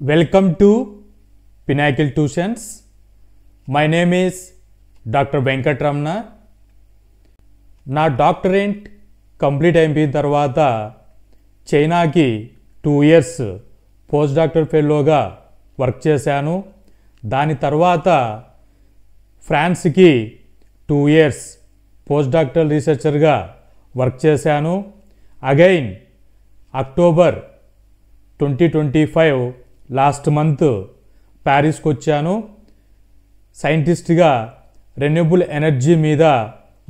Welcome to Pinnacle Tuitions. My name is Dr. Venkatramana. నా doctorate complete అయిపోయిన తర్వాత చైనాకి 2 years పోస్ట్ డాక్టర్ ఫెలోగా వర్క్ చేశాను. దాని తర్వాత ఫ్రాన్స్కి 2 years పోస్ట్ డాక్టరల్ రీసెర్చర్గా వర్క్ చేశాను. అగైన్ అక్టోబర్ 2025 లాస్ట్ మంత్ ప్యారిస్కి వచ్చాను. సైంటిస్ట్గా రెన్యూబుల్ ఎనర్జీ మీద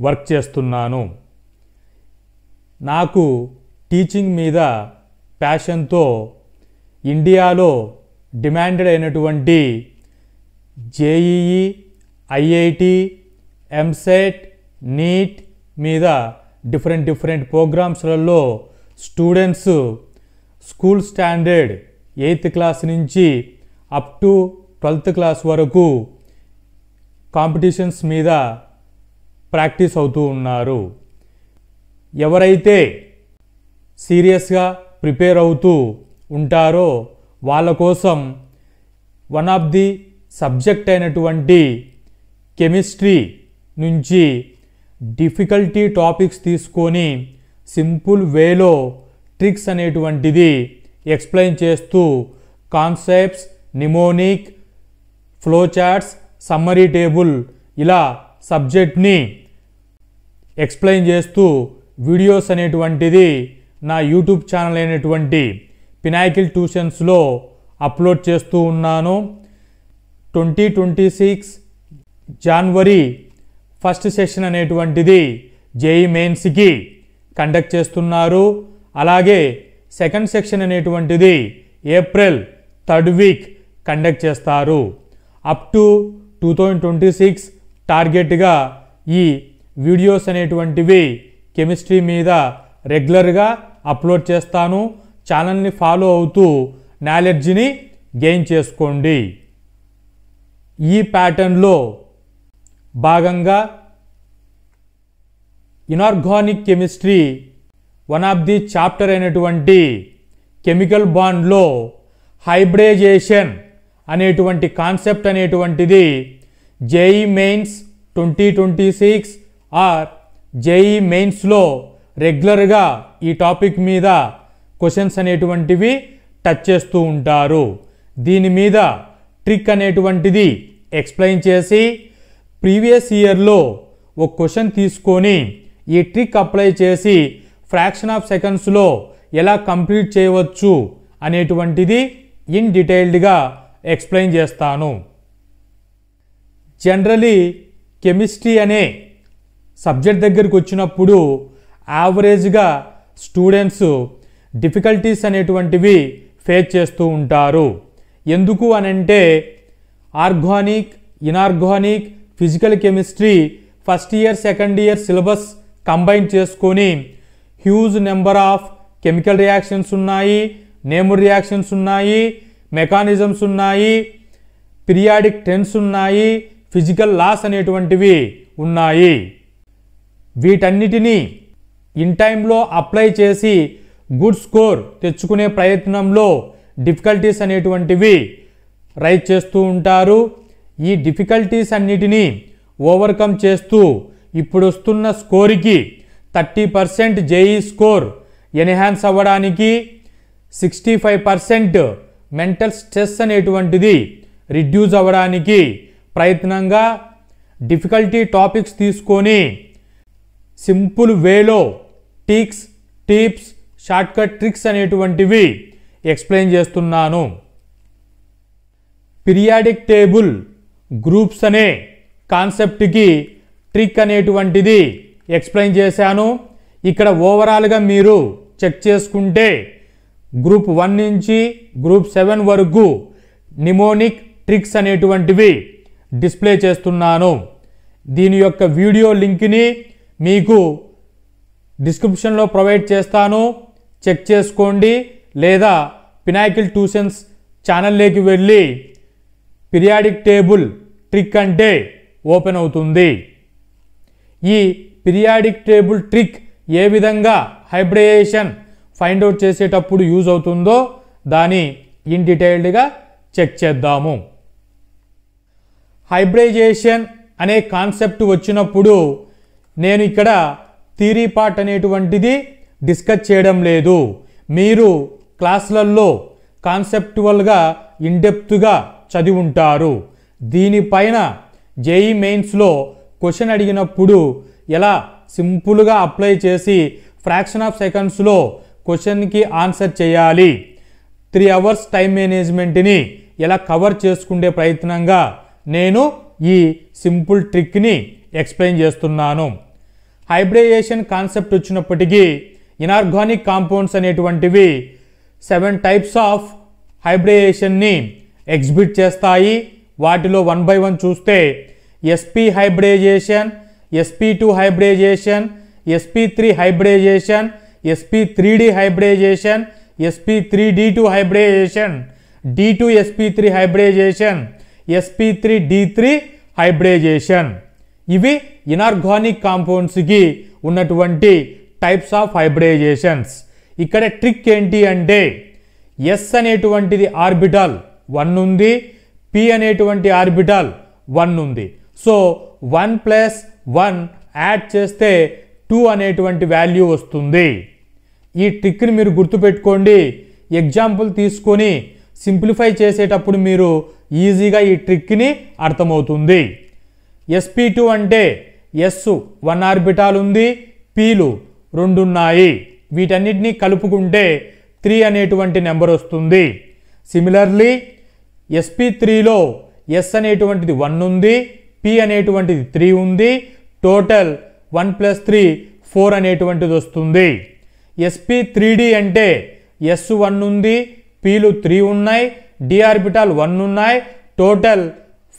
వర్క్ చేస్తున్నాను. నాకు టీచింగ్ మీద ప్యాషన్తో ఇండియాలో డిమాండెడ్ అయినటువంటి జేఈఈ, ఐఐటి, ఎంసెట్, నీట్ మీద డిఫరెంట్ ప్రోగ్రామ్స్లలో students school standard 8th class నుంచి అప్ టు 12th క్లాస్ వరకు కాంపిటీషన్స్ మీద ప్రాక్టీస్ అవుతూ ఉన్నారు. ఎవరైతే సీరియస్గా ప్రిపేర్ అవుతూ ఉంటారో వాళ్ళ కోసం వన్ ఆఫ్ ది సబ్జెక్ట్ అయినటువంటి కెమిస్ట్రీ నుంచి డిఫికల్టీ టాపిక్స్ తీసుకొని సింపుల్ వేలో ట్రిక్స్ అనేటువంటిది ఎక్స్ప్లెయిన్ చేస్తూ concepts, mnemonic, flow charts, summary table ఇలా సబ్జెక్ట్ని ఎక్స్ప్లెయిన్ చేస్తూ వీడియోస్ అనేటువంటిది నా యూట్యూబ్ ఛానల్ అయినటువంటి పినాకిల్ ట్యూషన్స్లో అప్లోడ్ చేస్తూ ఉన్నాను. 2026 జనవరి ఫస్ట్ సెషన్ అనేటువంటిది జేఈ మెయిన్స్కి కండక్ట్ చేస్తున్నారు. అలాగే సెకండ్ సెక్షన్ అనేటువంటిది ఏప్రిల్ 3rd వీక్ కండక్ట్ చేస్తారు. అప్ టు 2026 టార్గెట్గా ఈ వీడియోస్ అనేటువంటివి కెమిస్ట్రీ మీద రెగ్యులర్గా అప్లోడ్ చేస్తాను. ఛానల్ని ఫాలో అవుతూ నాలెడ్జ్ని గెయిన్ చేసుకోండి. ఈ ప్యాటర్న్లో భాగంగా inorganic chemistry one of the chapter అయినటువంటి కెమికల్ బాండ్లో హైబ్రిడైజేషన్ అనేటువంటి కాన్సెప్ట్ అనేటువంటిది జేఈ మెయిన్స్ 2026 ఆర్ జేఈ మెయిన్స్లో రెగ్యులర్గా ఈ టాపిక్ మీద క్వశ్చన్స్ అనేటువంటివి టచ్ చేస్తూ ఉంటారు. దీని మీద ట్రిక్ అనేటువంటిది ఎక్స్ప్లెయిన్ చేసి ప్రీవియస్ ఇయర్లో ఒక క్వశ్చన్ తీసుకొని ఈ ట్రిక్ అప్లై చేసి ఫ్రాక్షన్ ఆఫ్ సెకండ్స్లో ఎలా కంప్లీట్ చేయవచ్చు అనేటువంటిది ఇన్ డీటెయిల్డ్గా ఎక్స్ప్లెయిన్ చేస్తాను. జనరలీ కెమిస్ట్రీ అనే సబ్జెక్ట్ దగ్గరికి వచ్చినప్పుడు యావరేజ్గా స్టూడెంట్స్ డిఫికల్టీస్ అనేటువంటివి ఫేస్ చేస్తూ ఉంటారు. ఎందుకు అనంటే organic, inorganic, physical chemistry first year, second year syllabus combine చేసుకొని huge number of chemical reactions ఉన్నాయి, నేమ్డ్ రియాక్షన్స్ ఉన్నాయి, మెకానిజమ్స్ ఉన్నాయి, పీరియాడిక్ ట్రెండ్స్ ఉన్నాయి, ఫిజికల్ లాస్ అనేటువంటివి ఉన్నాయి. వీటన్నిటినీ ఇన్ టైంలో అప్లై చేసి గుడ్ స్కోర్ తెచ్చుకునే ప్రయత్నంలో డిఫికల్టీస్ అనేటువంటివి రైజ్ చేస్తూ ఉంటారు. ఈ డిఫికల్టీస్ అన్నిటినీ ఓవర్కమ్ చేస్తూ ఇప్పుడు వస్తున్న స్కోర్కి 30% జేఈ స్కోర్ ఎన్హాన్స్ అవ్వడానికి, 65% మెంటల్ స్ట్రెస్ అనేటువంటిది రిడ్యూస్ అవ్వడానికి ప్రయత్నంగా డిఫికల్టీ టాపిక్స్ తీసుకొని సింపుల్ వేలో టిక్స్, టిప్స్, షార్ట్కట్ ట్రిక్స్ అనేటువంటివి ఎక్స్ప్లెయిన్ చేస్తున్నాను. పీరియాడిక్ టేబుల్ గ్రూప్స్ అనే కాన్సెప్ట్కి ట్రిక్ అనేటువంటిది ఎక్స్ప్లెయిన్ చేశాను. ఇక్కడ ఓవరాల్గా మీరు చెక్ చేసుకుంటే గ్రూప్ 1 నుంచి గ్రూప్ 7 వరకు నిమోనిక్ ట్రిక్స్ అనేటువంటివి డిస్ప్లే చేస్తున్నాను. దీని యొక్క వీడియో లింక్ని మీకు డిస్క్రిప్షన్లో ప్రొవైడ్ చేస్తాను, చెక్ చేసుకోండి. లేదా పినాకిల్ ట్యూషన్స్ ఛానల్లోకి వెళ్ళి పీరియాడిక్ టేబుల్ ట్రిక్ అంటే ఓపెన్ అవుతుంది. ఈ పీరియాడిక్ టేబుల్ ట్రిక్ ఏ విధంగా హైబ్రిడైజేషన్ ఫైండ్ అవుట్ చేసేటప్పుడు యూజ్ అవుతుందో దాని ఇన్ డీటెయిల్డ్గా చెక్ చేద్దాము. హైబ్రిడైజేషన్ అనే కాన్సెప్ట్ వచ్చినప్పుడు నేను ఇక్కడ థియరీ పార్ట్ అనేటువంటిది డిస్కస్ చేయడం లేదు. మీరు క్లాసులలో కాన్సెప్టువల్గా ఇన్డెప్త్గా చదివి ఉంటారు. దీనిపైన జేఈ మెయిన్స్లో క్వశ్చన్ అడిగినప్పుడు ఎలా సింపుల్గా అప్లై చేసి ఫ్రాక్షన్ ఆఫ్ సెకండ్స్లో క్వశ్చన్కి ఆన్సర్ చేయాలి, 3 అవర్స్ టైం మేనేజ్మెంట్ని ఎలా కవర్ చేసుకునే ప్రయత్నంగా నేను ఈ సింపుల్ ట్రిక్ని ఎక్స్ప్లెయిన్ చేస్తున్నాను. హైబ్రిడైజేషన్ కాన్సెప్ట్ వచ్చినప్పటికీ ఇనార్గానిక్ కాంపౌండ్స్ అనేటువంటివి 7 టైప్స్ ఆఫ్ హైబ్రిడైజేషన్ని ఎగ్జిబిట్ చేస్తాయి. వాటిలో 1 by 1 చూస్తే sp hybridization, sp2 hybridization, sp3 hybridization, sp3d hybridization, sp3d2 hybridization, d2sp3 hybridization, sp3d3 hybridization. ఇవి ఇనార్గానిక్ కాంపౌండ్స్కి ఉన్నటువంటి టైప్స్ ఆఫ్ హైబ్రిడైజేషన్స్. ఇక్కడ ట్రిక్ ఏంటి అంటే s అనేటువంటిది ఆర్బిటాల్ 1 ఉంది, p అనేటువంటి ఆర్బిటాల్ 1 ఉంది. సో 1 + 1 యాడ్ చేస్తే 2 అనేటువంటి వాల్యూ వస్తుంది. ఈ ట్రిక్ని మీరు గుర్తుపెట్టుకోండి. ఎగ్జాంపుల్ తీసుకొని సింప్లిఫై చేసేటప్పుడు మీరు ఈజీగా ఈ ట్రిక్ని అర్థమవుతుంది. sp2 అంటే s 1 ఆర్బిటాల్ ఉంది, pలు 2 ఉన్నాయి. వీటన్నిటినీ కలుపుకుంటే 3 అనేటువంటి నెంబర్ వస్తుంది. సిమిలర్లీ sp3లో s అనేటువంటిది 1 ఉంది, p అనేటువంటిది 3 ఉంది. టోటల్ 1 + 3 4 అనేటువంటిది వస్తుంది. sp3d అంటే s 1 ఉంది, pలు 3 ఉన్నాయి, d ఆర్బిటాల్ 1 ఉన్నాయి. టోటల్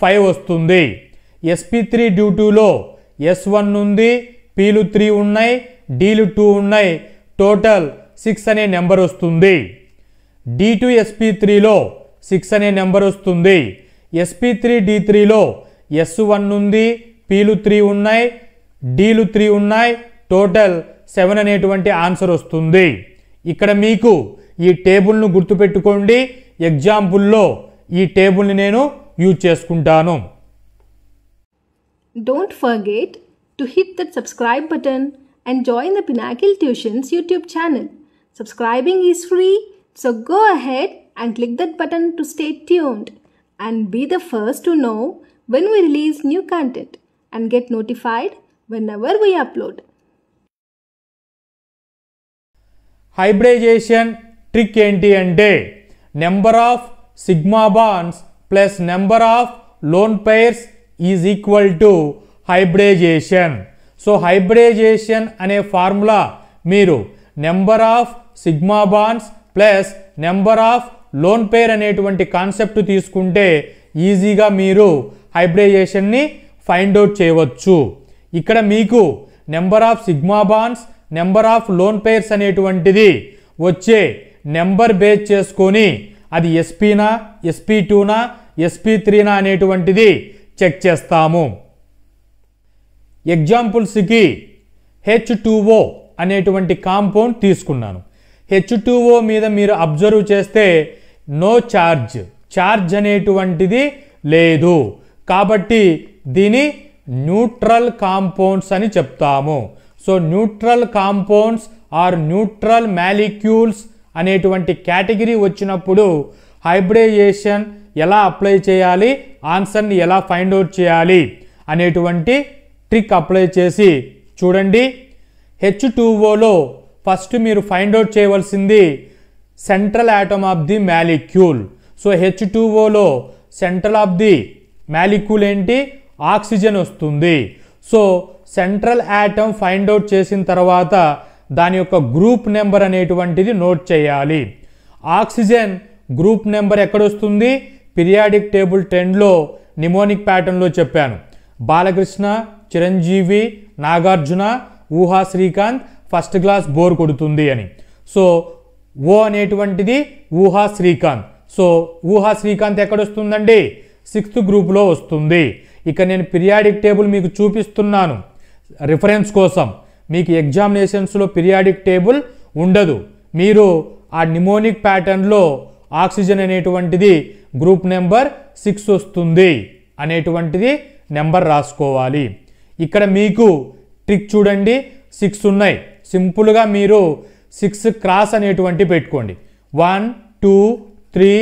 5 వస్తుంది. sp3d2లో s1 ఉంది, pలు 3 ఉన్నాయి, dలు 2 ఉన్నాయి. టోటల్ 6 అనే నెంబర్ వస్తుంది. d2sp3లో 6 అనే నెంబర్ వస్తుంది. sp3d3లో s1 ఉంది, pలు 3 ఉన్నాయి, dలు 3 ఉన్నాయి. టోటల్ 7 అనేటువంటి ఆన్సర్ వస్తుంది. ఇక్కడ మీకు ఈ టేబుల్ను గుర్తుపెట్టుకోండి. ఎగ్జాంపుల్లో ఈ టేబుల్ని నేను యూజ్ చేసుకుంటాను. Don't forget to hit that subscribe button and join the Pinnacle Tuitions YouTube channel. Subscribing is free, so go ahead and click that button to stay tuned and be the first to know when we release new content and get notified whenever we upload. Hybridization trick ఏంటి అంటే number of sigma bonds plus number of lone pairs is equal to hybridization. So hybridization అనే formula మీరు number of sigma bonds plus number of lone pair అనేటువంటి concept తీసుకుంటే ఈజీగా మీరు హైబ్రిడైజేషన్ని find out చేయవచ్చు. ఇక్కడ మీకు number of sigma bonds, number of lone pairs అనేటువంటిది వచ్చే నెంబర్ బేస్ చేసుకొని అది sp-నా, sp2నా, sp3నా అనేటువంటిది చెక్ చేస్తాము. ఎగ్జాంపుల్స్కి H2O అనేటువంటి కాంపౌండ్ తీసుకున్నాను. H2O మీద మీరు అబ్జర్వ్ చేస్తే నో ఛార్జ్ అనేటువంటిది లేదు. కాబట్టి దీని న్యూట్రల్ కాంపౌండ్స్ అని చెప్తాము. So neutral compounds or neutral molecules అనేటువంటి కేటగిరీ వచ్చినప్పుడు హైబ్రిడైజేషన్ ఎలా అప్లై చేయాలి, ఆన్సర్ని ఎలా ఫైండ్ అవుట్ చేయాలి అనేటువంటి ట్రిక్ అప్లై చేసి చూడండి. H2Oలో ఫస్ట్ మీరు ఫైండ్ అవుట్ చేయవలసింది central atom of the molecule. So H2Oలో సెంట్రల్ ఆఫ్ ది మాలిక్యూల్ ఏంటి, ఆక్సిజన్ వస్తుంది. So central atom find out చేసిన తర్వాత దాని యొక్క గ్రూప్ నెంబర్ అనేటువంటిది నోట్ చేయాలి. ఆక్సిజన్ గ్రూప్ నెంబర్ ఎక్కడొస్తుంది, పీరియాడిక్ టేబుల్ 10లో నిమోనిక్ ప్యాటర్న్లో చెప్పాను. బాలకృష్ణ, చిరంజీవి, నాగార్జున, ఊహా శ్రీకాంత్ ఫస్ట్ క్లాస్ బోర్ కొడుతుంది అని. సో ఓ అనేటువంటిది ఊహా శ్రీకాంత్. సో ఊహా శ్రీకాంత్ ఎక్కడొస్తుందండి, 6th గ్రూప్లో వస్తుంది. ఇక నేను పీరియాడిక్ టేబుల్ మీకు చూపిస్తున్నాను రిఫరెన్స్ కోసం. మీకు ఎగ్జామినేషన్స్లో పీరియాడిక్ టేబుల్ ఉండదు. మీరు ఆ నిమోనిక్ ప్యాటర్న్లో ఆక్సిజన్ అనేటువంటిది గ్రూప్ నెంబర్ 6 వస్తుంది అనేటువంటిది నెంబర్ రాసుకోవాలి. ఇక్కడ మీకు ట్రిక్ చూడండి, 6 ఉన్నాయి. సింపుల్గా మీరు 6 క్రాస్ అనేటువంటి పెట్టుకోండి. 1 2 3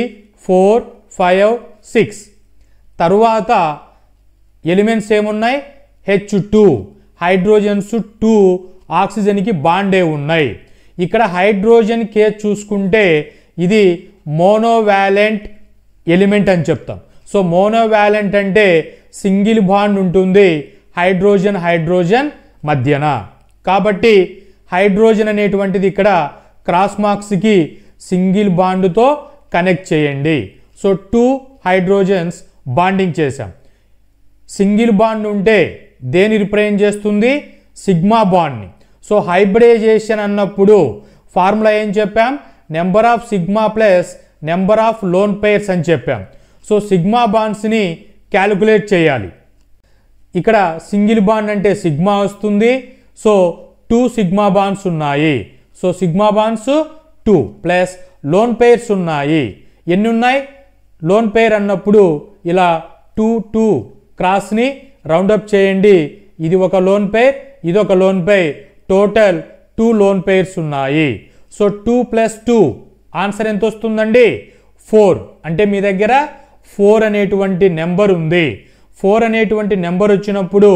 4 5 6. తరువాత ఎలిమెంట్స్ ఏమున్నాయి? H2 హైడ్రోజన్స్ 2 ఆక్సిజన్కి బాండే ఉన్నాయి. ఇక్కడ హైడ్రోజన్ కేస్ చూసుకుంటే ఇది మోనోవాలెంట్ ఎలిమెంట్ అని చెప్తాం. సో మోనోవాలెంట్ అంటే సింగిల్ బాండ్ ఉంటుంది హైడ్రోజన్ మధ్యన. కాబట్టి హైడ్రోజన్ అనేటువంటిది ఇక్కడ క్రాస్ మార్క్స్కి సింగిల్ బాండ్తో కనెక్ట్ చేయండి. సో 2 హైడ్రోజన్స్ బాండింగ్ చేశాం. సింగిల్ బాండ్ ఉంటే దేని రిప్రజెంట్ చేస్తుంది? సిగ్మా బాండ్ని. సో హైబ్రిడైజేషన్ అన్నప్పుడు ఫార్ములా ఏం చెప్పాం? Number of sigma plus number of loan pairs అని చెప్పాం. సో సిగ్మా బాండ్స్ని క్యాలిక్యులేట్ చేయాలి. ఇక్కడ సింగిల్ బాండ్ అంటే సిగ్మా వస్తుంది. సో 2 సిగ్మా బాండ్స్ ఉన్నాయి. So sigma bonds 2 plus loan pairs ఉన్నాయి. ఎన్ని ఉన్నాయి? లోన్ పేర్ అన్నప్పుడు ఇలా 2 2 క్రాస్ని రౌండప్ చేయండి. ఇది ఒక లోన్ పేర్, ఇది ఒక lone pair. Total 2 loan pairs ఉన్నాయి. సో 2 + 2 ఆన్సర్ ఎంత వస్తుందండి? 4. అంటే మీ దగ్గర 4 అనేటువంటి నెంబర్ ఉంది. 4 అనేటువంటి నెంబర్ వచ్చినప్పుడు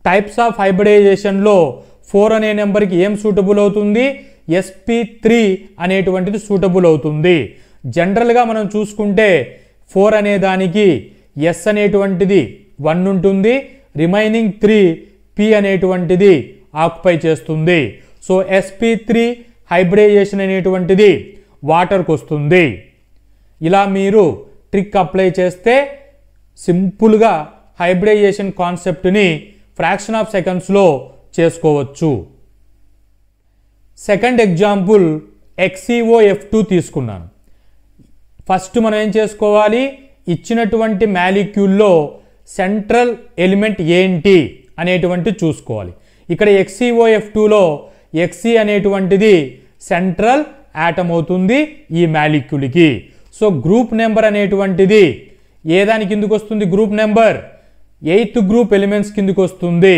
టైప్స్ ఆఫ్ హైబ్రిడైజేషన్లో 4 అనే నెంబర్కి ఏం సూటబుల్ అవుతుంది? sp3 అనేటువంటిది సూటబుల్ అవుతుంది. జనరల్గా మనం చూసుకుంటే 4 అనే దానికి ఎస్ అనేటువంటిది 1 ఉంటుంది, రిమైనింగ్ 3 పి అనేటువంటిది ఆక్యుపై చేస్తుంది. సో sp3 హైబ్రిడైజేషన్ అనేటువంటిది వాటర్కి వస్తుంది. ఇలా మీరు ట్రిక్ అప్లై చేస్తే సింపుల్గా హైబ్రిడైజేషన్ కాన్సెప్ట్ని ఫ్రాక్షన్ ఆఫ్ సెకండ్స్లో చేసుకోవచ్చు. సెకండ్ ఎగ్జాంపుల్ XeO F2 తీసుకున్నాను. ఫస్ట్ మనం ఏం చేసుకోవాలి? ఇచ్చినటువంటి మాలిక్యూల్లో సెంట్రల్ ఎలిమెంట్ ఏంటి అనేటువంటి చూసుకోవాలి. ఇక్కడ XeO F2లో Xe అనేటువంటిది సెంట్రల్ యాటమ్ అవుతుంది ఈ మాలిక్యూల్కి. సో గ్రూప్ నెంబర్ అనేటువంటిది ఏ దాని కిందకు వస్తుంది? Group number 8th group elements కిందకు వస్తుంది.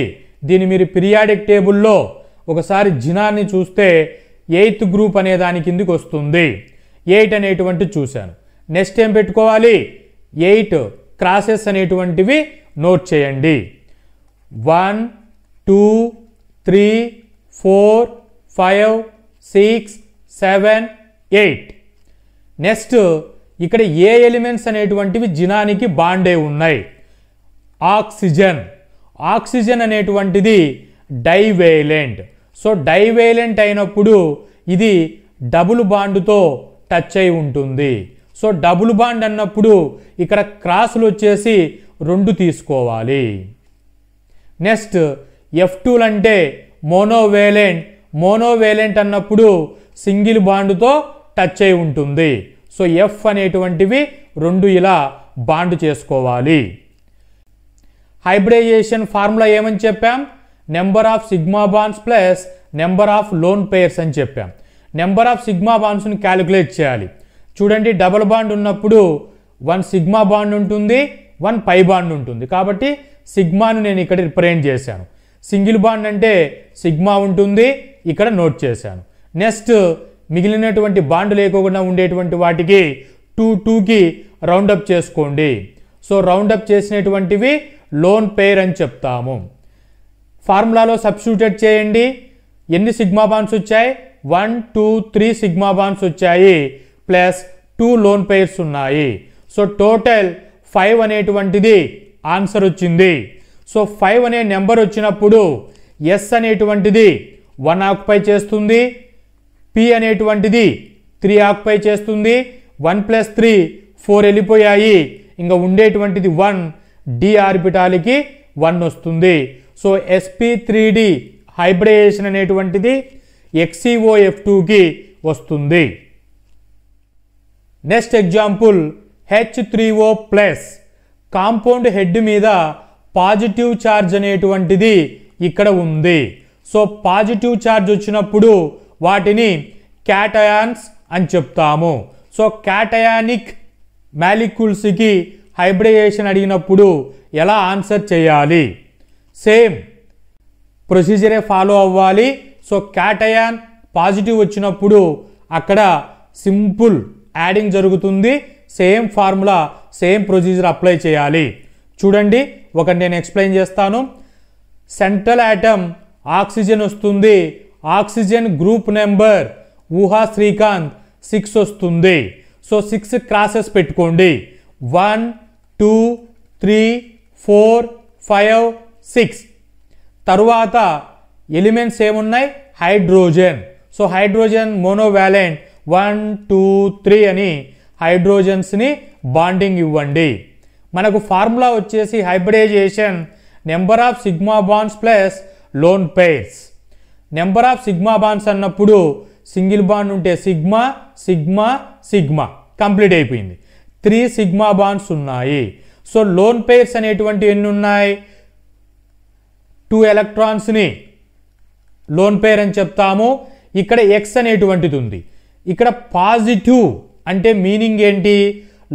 దీన్ని మీరు పీరియాడిక్ టేబుల్లో ఒకసారి జినాన్ని చూస్తే 8th గ్రూప్ అనే దాని కిందకు వస్తుంది. 8 అనేటువంటి చూశాను. నెక్స్ట్ ఏం పెట్టుకోవాలి? 8 క్రాసెస్ అనేటువంటివి నోట్ చేయండి. 1 2 3 4 5 6 7 8. నెక్స్ట్ ఇక్కడ ఏ ఎలిమెంట్స్ అనేటువంటివి జినానికి బాండే ఉన్నాయి? ఆక్సిజన్ అనేటువంటిది డైవేలెంట్. సో డైవేలెంట్ అయినప్పుడు ఇది డబుల్ బాండ్తో టచ్ అయి ఉంటుంది. సో డబుల్ బాండ్ అన్నప్పుడు ఇక్కడ క్రాసులు వచ్చేసి 2 తీసుకోవాలి. నెక్స్ట్ F2 అంటే మోనోవేలెంట్ అన్నప్పుడు సింగిల్ బాండ్తో టచ్ అయి ఉంటుంది. సో F అనేటువంటివి 2 ఇలా బాండ్ చేసుకోవాలి. హైబ్రిడైజేషన్ ఫార్ములా ఏమని చెప్పాం? Number of sigma bonds plus number of loan pairs అని చెప్పాం. నెంబర్ ఆఫ్ సిగ్మా బాండ్స్ని క్యాలిక్యులేట్ చేయాలి. చూడండి, డబుల్ బాండ్ ఉన్నప్పుడు 1 సిగ్మా బాండ్ ఉంటుంది, 1 పై బాండ్ ఉంటుంది. కాబట్టి సిగ్మాను నేను ఇక్కడ రిప్రజెంట్ చేశాను. సింగిల్ బాండ్ అంటే సిగ్మా ఉంటుంది, ఇక్కడ నోట్ చేశాను. నెక్స్ట్ మిగిలినటువంటి బాండ్ లేకుండా ఉండేటువంటి వాటికి 2 2కి రౌండప్ చేసుకోండి. సో రౌండప్ చేసినటువంటివి లోన్ పేర్ అని చెప్తాము. ఫార్ములాలో సబ్స్టిట్యూట్ చేయండి. ఎన్ని సిగ్మా బాండ్స్ వచ్చాయి? 1 2 3 సిగ్మా బాండ్స్ వచ్చాయి ప్లస్ 2 లోన్ పేర్స్ ఉన్నాయి. సో టోటల్ 5 అనేటువంటిది ఆన్సర్ వచ్చింది. సో 5 అనే నెంబర్ వచ్చినప్పుడు ఎస్ అనేటువంటిది 1 ఆక్యుపై చేస్తుంది, పి అనేటువంటిది 3 ఆక్యుపై చేస్తుంది. 1 + 3 4 వెళ్ళిపోయాయి. ఇంకా ఉండేటువంటిది 1 డి ఆర్బిటాల్కి 1 వస్తుంది. సో sp3d హైబ్రిడైజేషన్ అనేటువంటిది XeO F2కి వస్తుంది. Next example H3O+. Compound head మీద పాజిటివ్ ఛార్జ్ అనేటువంటిది ఇక్కడ ఉంది. సో పాజిటివ్ ఛార్జ్ వచ్చినప్పుడు వాటిని క్యాటయాన్స్ అని చెప్తాము. సో క్యాటయానిక్ మాలిక్యూల్స్కి హైబ్రిడైజేషన్ అడిగినప్పుడు ఎలా ఆన్సర్ చేయాలి? సేమ్ ప్రొసీజరే ఫాలో అవ్వాలి. సో క్యాటయాన్ పాజిటివ్ వచ్చినప్పుడు అక్కడ సింపుల్ యాడింగ్ జరుగుతుంది. Same formula same procedure apply చేయాలి. చూడండి, ఒకటి నేను ఎక్స్ప్లెయిన్ చేస్తాను. సెంట్రల్ ఆటమ్ ఆక్సిజన్ వస్తుంది. ఆక్సిజన్ గ్రూప్ నెంబర్ ఊహా శ్రీకాంత్ 6 వస్తుంది. సో 6 క్రాసెస్ పెట్టుకోండి. 1 2 3 4 5 6. తరువాత ఎలిమెంట్స్ ఏమున్నాయి? హైడ్రోజన్. సో హైడ్రోజన్ మోనోవాలెంట్ 1 2 3 అని హైడ్రోజన్స్ని బాండింగ్ ఇవ్వండి. మనకు ఫార్ములా వచ్చేసి hybridization number of sigma bonds plus lone pairs. Number of sigma bonds అన్నప్పుడు సింగిల్ బాండ్ ఉంటే సిగ్మా సిగ్మా సిగ్మా కంప్లీట్ అయిపోయింది. 3 సిగ్మా బాండ్స్ ఉన్నాయి. సో లోన్ పెయిర్స్ అనేటువంటి ఎన్ని ఉన్నాయి? 2 ఎలక్ట్రాన్స్ని లోన్ పెయిర్ అని చెప్తాము. ఇక్కడ ఎక్స్ అనేటువంటిది ఉంది. ఇక్కడ పాజిటివ్ అంటే మీనింగ్ ఏంటి?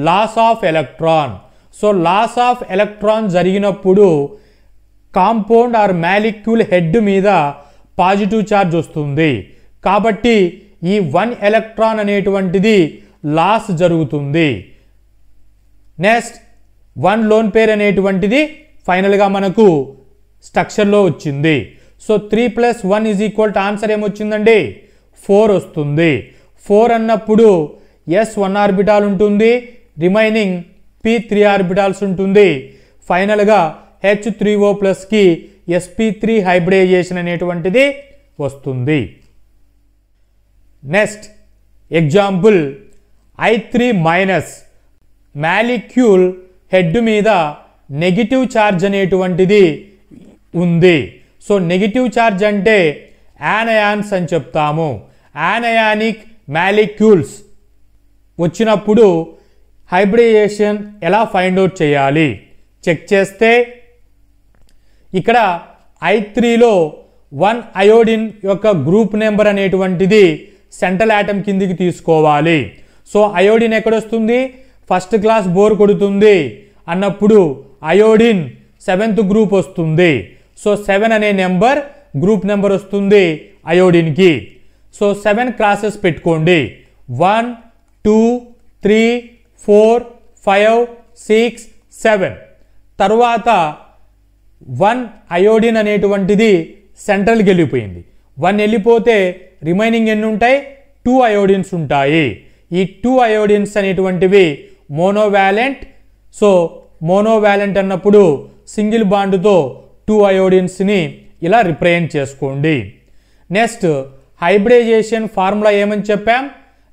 Loss of electron. So loss of electron జరిగినప్పుడు కాంపౌండ్ ఆర్ మాలిక్యూల్ హెడ్ మీద పాజిటివ్ ఛార్జ్ వస్తుంది. కాబట్టి ఈ 1 ఎలక్ట్రాన్ అనేటువంటిది లాస్ జరుగుతుంది. నెక్స్ట్ 1 లోన్ పేర్ అనేటువంటిది ఫైనల్గా మనకు స్ట్రక్చర్లో వచ్చింది. So 3 + 1 = answer ఏమొచ్చిందండి? 4 వస్తుంది. 4 అన్నప్పుడు ఎస్ 1 ఆర్బిటాల్ ఉంటుంది, రిమైనింగ్ పి 3 ఆర్బిటాల్స్ ఉంటుంది. ఫైనల్గా H3O+కి sp3 హైబ్రిడైజేషన్ అనేటువంటిది వస్తుంది. Next example I3- molecule head మీద నెగిటివ్ ఛార్జ్ అనేటువంటిది ఉంది. సో నెగిటివ్ ఛార్జ్ అంటే యానయాన్స్ అని చెప్తాము. యానయానిక్ మాలిక్యూల్స్ వచ్చినప్పుడు హైబ్రిడైజేషన్ ఎలా ఫైండ్ అవుట్ చేయాలి? చెక్ చేస్తే ఇక్కడ I3లో 1 అయోడిన్ యొక్క గ్రూప్ నెంబర్ అనేటువంటిది సెంట్రల్ ఆటమ్ కిందికి తీసుకోవాలి. సో అయోడిన్ ఎక్కడొస్తుంది? ఫస్ట్ క్లాస్ బోర్ కొడుతుంది అన్నప్పుడు అయోడిన్ 7th గ్రూప్ వస్తుంది. సో 7 అనే నెంబర్ గ్రూప్ నెంబర్ వస్తుంది అయోడిన్కి. సో 7 క్రాసెస్ పెట్టుకోండి. 1 2 3 4 5 6 7. తరువాత 1 అయోడిన్ అనేటువంటిది సెంట్రల్కి వెళ్ళిపోయింది. 1 వెళ్ళిపోతే రిమైనింగ్ ఎన్ని ఉంటాయి? 2 అయోడిన్స్ ఉంటాయి. ఈ 2 అయోడిన్స్ అనేటువంటివి మోనోవాలెంట్. సో మోనోవాలెంట్ అన్నప్పుడు సింగిల్ బాండ్తో 2 అయోడిన్స్ని ఇలా రిప్రజెంట్ చేసుకోండి. నెక్స్ట్ హైబ్రిడైజేషన్ ఫార్ములా ఏమని చెప్పాం?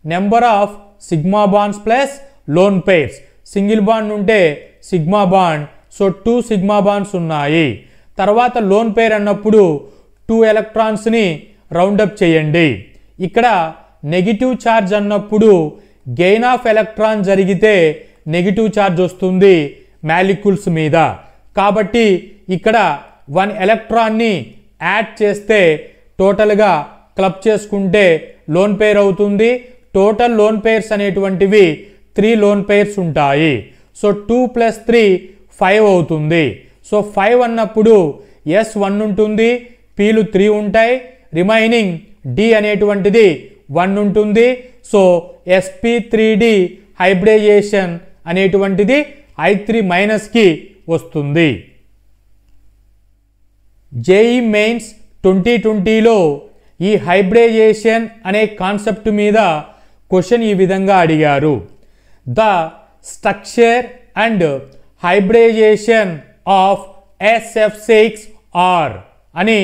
Number of sigma bonds plus lone pairs. Single bond ఉంటే sigma bond. So 2 sigma bonds ఉన్నాయి. తర్వాత లోన్ పెయిర్ అన్నప్పుడు 2 ఎలక్ట్రాన్స్ని రౌండప్ చేయండి. ఇక్కడ నెగిటివ్ ఛార్జ్ అన్నప్పుడు గెయిన్ ఆఫ్ ఎలక్ట్రాన్ జరిగితే నెగిటివ్ ఛార్జ్ వస్తుంది మాలిక్యూల్స్ మీద. కాబట్టి ఇక్కడ 1 ఎలక్ట్రాన్ని యాడ్ చేస్తే టోటల్గా క్లబ్ చేసుకుంటే లోన్ పెయిర్ అవుతుంది. టోటల్ లోన్ పెయిర్స్ అనేటువంటివి 3 లోన్ పెయిర్స్ ఉంటాయి. సో 2 + 3 5 అవుతుంది. సో 5 అన్నప్పుడు S1 ఉంటుంది, Pలు 3 ఉంటాయి, రిమైనింగ్ D అనేటువంటిది 1 ఉంటుంది. సో sp3d హైబ్రిడైజేషన్ అనేటువంటిది I3- వస్తుంది. జేఈ మెయిన్స్ 2020లో ఈ హైబ్రిడైజేషన్ అనే కాన్సెప్ట్ మీద క్వశ్చన్ ఈ విధంగా అడిగారు. The structure and hybridization of SF6R అని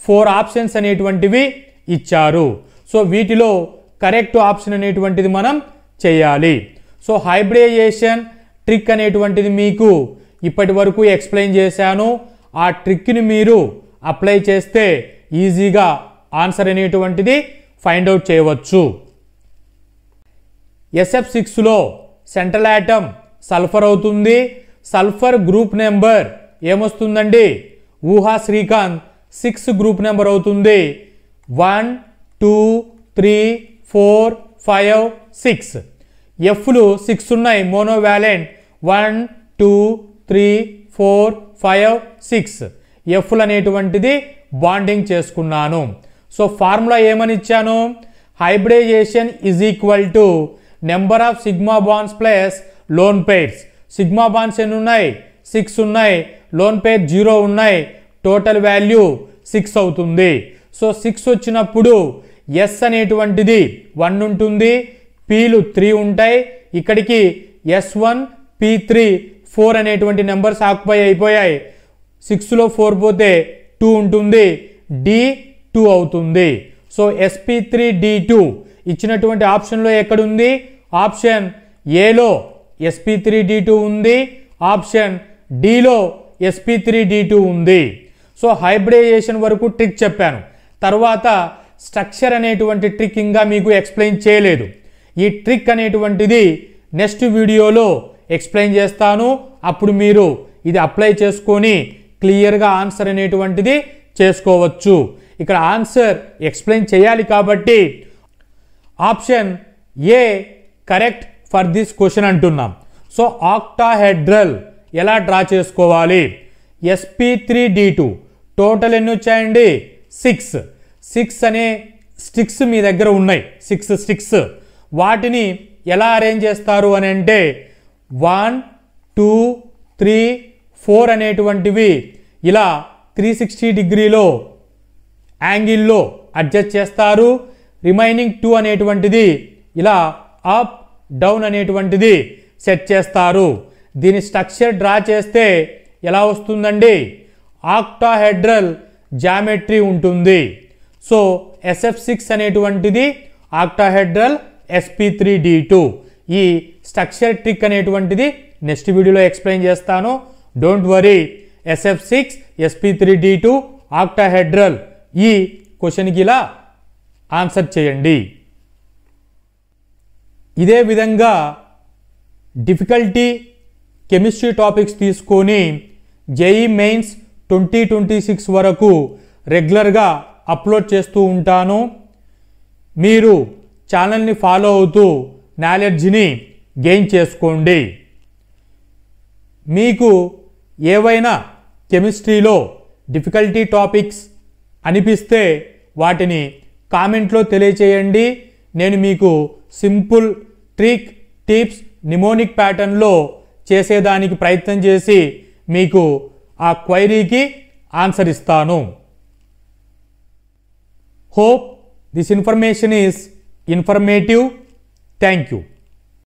4 ఆప్షన్స్ అనేటువంటివి ఇచ్చారు. సో వీటిలో కరెక్ట్ ఆప్షన్ అనేటువంటిది మనం చేయాలి. సో హైబ్రిడైజేషన్ ట్రిక్ అనేటువంటిది మీకు ఇప్పటి వరకు ఎక్స్ప్లెయిన్ చేశాను. ఆ ట్రిక్ని మీరు అప్లై చేస్తే ఈజీగా ఆన్సర్ అనేటువంటిది ఫైండ్ అవుట్ చేయవచ్చు. SF6లో సెంట్రల్ ఆటమ్ సల్ఫర్ అవుతుంది. సల్ఫర్ గ్రూప్ నెంబర్ ఏమొస్తుందండి? ఊహా శ్రీకాంత్ 6 గ్రూప్ నెంబర్ అవుతుంది. 1 2 3 4 5 6. ఎఫ్లు 6 ఉన్నాయి మోనోవాలెంట్ 1 2 3 4 5 6 ఎఫ్లు అనేటువంటిది బాండింగ్ చేసుకున్నాను. సో ఫార్ములా ఏమని ఇచ్చాను, hybridization is equal to number of sigma bonds plus lone pairs. Sigma bonds ఎన్ని ఉన్నాయి, 6 ఉన్నాయి, లోన్ పెయిర్ 0 ఉన్నాయి, టోటల్ వాల్యూ 6 అవుతుంది. సో 6 వచ్చినప్పుడు ఎస్ అనేటువంటిది 1 ఉంటుంది, పీలు 3 ఉంటాయి, ఇక్కడికి S1 P3 4 అనేటువంటి నెంబర్స్ ఆక్యుపై అయిపోయాయి. 6లో 4 పోతే 2 ఉంటుంది, D 2 అవుతుంది. సో sp3d2 ఇచ్చినటువంటి ఆప్షన్లో ఎక్కడుంది, ఆప్షన్ ఏలో sp3d2 ఉంది, ఆప్షన్ డిలో sp3d2 ఉంది. సో హైబ్రిడైజేషన్ వరకు ట్రిక్ చెప్పాను. తర్వాత స్ట్రక్చర్ అనేటువంటి ట్రిక్ ఇంకా మీకు ఎక్స్ప్లెయిన్ చేయలేదు. ఈ ట్రిక్ అనేటువంటిది నెక్స్ట్ వీడియోలో ఎక్స్ప్లెయిన్ చేస్తాను. అప్పుడు మీరు ఇది అప్లై చేసుకొని క్లియర్గా ఆన్సర్ అనేటువంటిది చేసుకోవచ్చు. ఇక్కడ ఆన్సర్ ఎక్స్ప్లెయిన్ చేయాలి కాబట్టి option A correct for this question అంటున్నాం. సో ఆక్టాహెడ్రల్ ఎలా డ్రా చేసుకోవాలి, sp3d2 టోటల్ ఎన్ని వచ్చాయండి 6 అనే స్టిక్స్ మీ దగ్గర ఉన్నాయి, 6 స్టిక్స్. వాటిని ఎలా అరేంజ్ చేస్తారు అని అంటే 1 2 3 4 అనేటువంటివి ఇలా 360 డిగ్రీలో యాంగిల్లో అడ్జస్ట్ చేస్తారు. రిమైనింగ్ 2 అనేటువంటిది ఇలా అప్ డౌన్ అనేటువంటిది సెట్ చేస్తారు. దీని స్ట్రక్చర్ డ్రా చేస్తే ఎలా వస్తుందండి, ఆక్టాహెడ్రల్ జామెట్రీ ఉంటుంది. సో SF6 అనేటువంటిది ఆక్టాహెడ్రల్ sp3d2. ఈ స్ట్రక్చర్ ట్రిక్ అనేటువంటిది నెక్స్ట్ వీడియోలో ఎక్స్ప్లెయిన్ చేస్తాను. Don't worry, SF6 sp3d2 octahedral ఈ క్వశ్చన్కి ఇలా ఆన్సర్ చేయండి. ఇదే విధంగా డిఫికల్టీ కెమిస్ట్రీ టాపిక్స్ తీసుకొని జేఈ మెయిన్స్ 2026 వరకు రెగ్యులర్గా అప్లోడ్ చేస్తూ ఉంటాను. మీరు ఛానల్ని ఫాలో అవుతూ నాలెడ్జ్ని గెయిన్ చేసుకోండి. మీకు ఏవైనా కెమిస్ట్రీలో డిఫికల్టీ టాపిక్స్ అనిపిస్తే వాటిని కామెంట్లో తెలియచేయండి. నేను మీకు సింపుల్ ట్రిక్ టిప్స్ నిమోనిక్ ప్యాటర్న్లో చేసేదానికి ప్రయత్నం చేసి మీకు ఆ క్వైరీకి ఆన్సర్ ఇస్తాను. Hope this information is informative. Thank you.